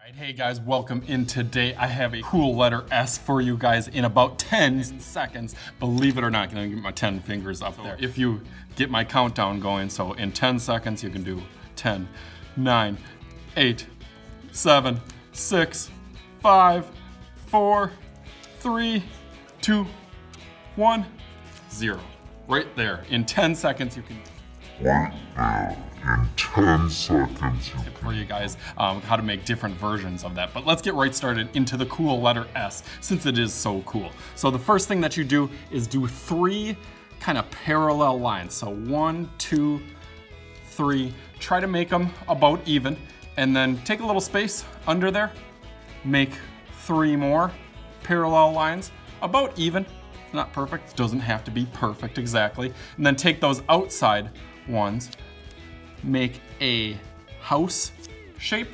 Alright, hey guys, welcome in. Today I have a cool letter S for you guys in about 10 seconds. Believe it or not, I'm gonna get my 10 fingers up there. If you get my countdown going, so in 10 seconds you can do 10, 9, 8, 7, 6, 5, 4, 3, 2, 1, 0. Right there. In 10 seconds you can... Right there. In 10 seconds, you for you guys how to make different versions of that. But let's get right started into the cool letter S, since it is so cool. So the first thing that you do is do 3 kind of parallel lines. So 1, 2, 3. Try to make them about even, and then take a little space under there. Make 3 more parallel lines about even. Not perfect, doesn't have to be perfect exactly. And then take those outside ones, make a house shape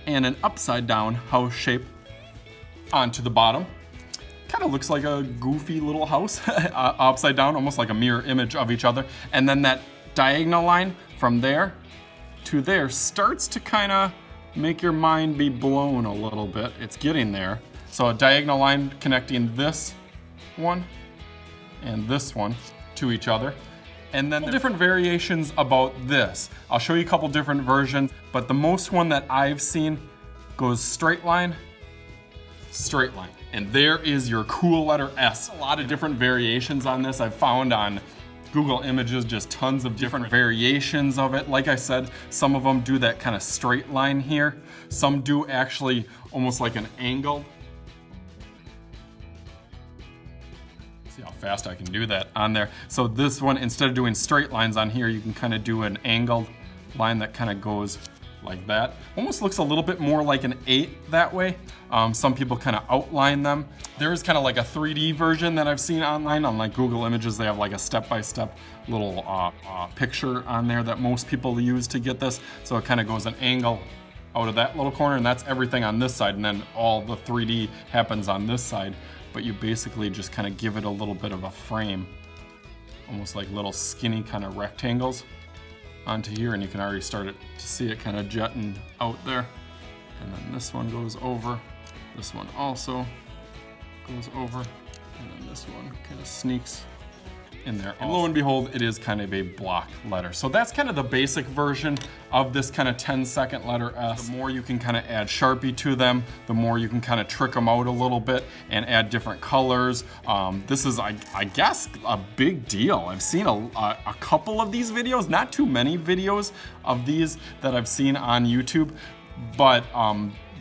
and an upside down house shape onto the bottom. Kind of looks like a goofy little house upside down, almost like a mirror image of each other. And then that diagonal line from there to there starts to kind of make your mind be blown a little bit. It's getting there. So a diagonal line connecting this one and this one to each other. And then different variations about this. I'll show you a couple different versions, but the most one that I've seen goes straight line, and there is your cool letter S. A lot of different variations on this I've found on Google Images, just tons of different variations of it. Like I said, some of them do that kind of straight line here. Some do actually almost like an angle. See how fast I can do that on there. So this one, instead of doing straight lines on here, you can kind of do an angled line that kind of goes like that. Almost looks a little bit more like an 8 that way. Some people kind of outline them. There is kind of like a 3D version that I've seen online on like Google Images. They have like a step-by-step little picture on there that most people use to get this. So it kind of goes an angle out of that little corner, and that's everything on this side, and then all the 3D happens on this side. But you basically just kind of give it a little bit of a frame, almost like little skinny kind of rectangles onto here, and you can already start to see it kind of jutting out there. And then this one goes over, this one also goes over, and then this one kind of sneaks in there. And lo and behold, it is kind of a block letter. So that's kind of the basic version of this kind of 10-second letter S. The more you can kind of add Sharpie to them, the more you can kind of trick them out a little bit and add different colors. This is, I guess, a big deal. I've seen a couple of these videos, not too many videos of these that I've seen on YouTube, but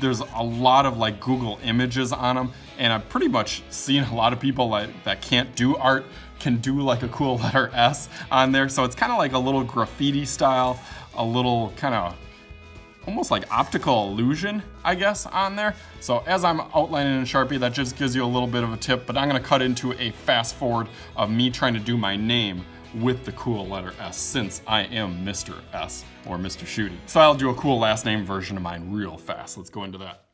there's a lot of like Google Images on them, and I've pretty much seen a lot of people that can't do art can do like a cool letter S on there. So it's kind of like a little graffiti style, a little kind of almost like optical illusion, I guess, on there. So as I'm outlining in Sharpie, that just gives you a little bit of a tip, but I'm gonna cut into a fast forward of me trying to do my name with the cool letter S, since I am Mr. S, or Mr. Shooty. So I'll do a cool last name version of mine real fast. Let's go into that.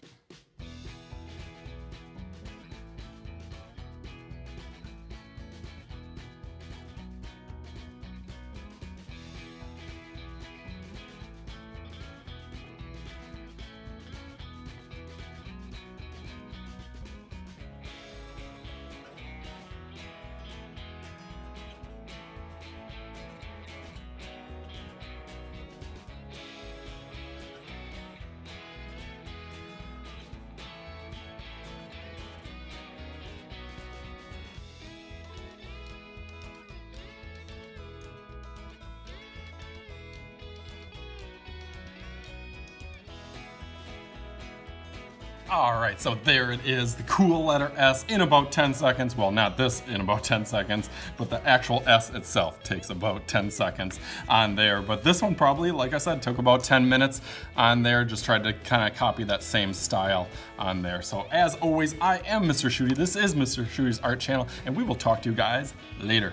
All right, so there it is, the cool letter S in about 10 seconds. Well, not this in about 10 seconds, but the actual S itself takes about 10 seconds on there. But this one probably, like I said, took about 10 minutes on there. Just tried to kind of copy that same style on there. So as always, I am Mr. Shooty. This is Mr. Shooty's Art Channel, and we will talk to you guys later.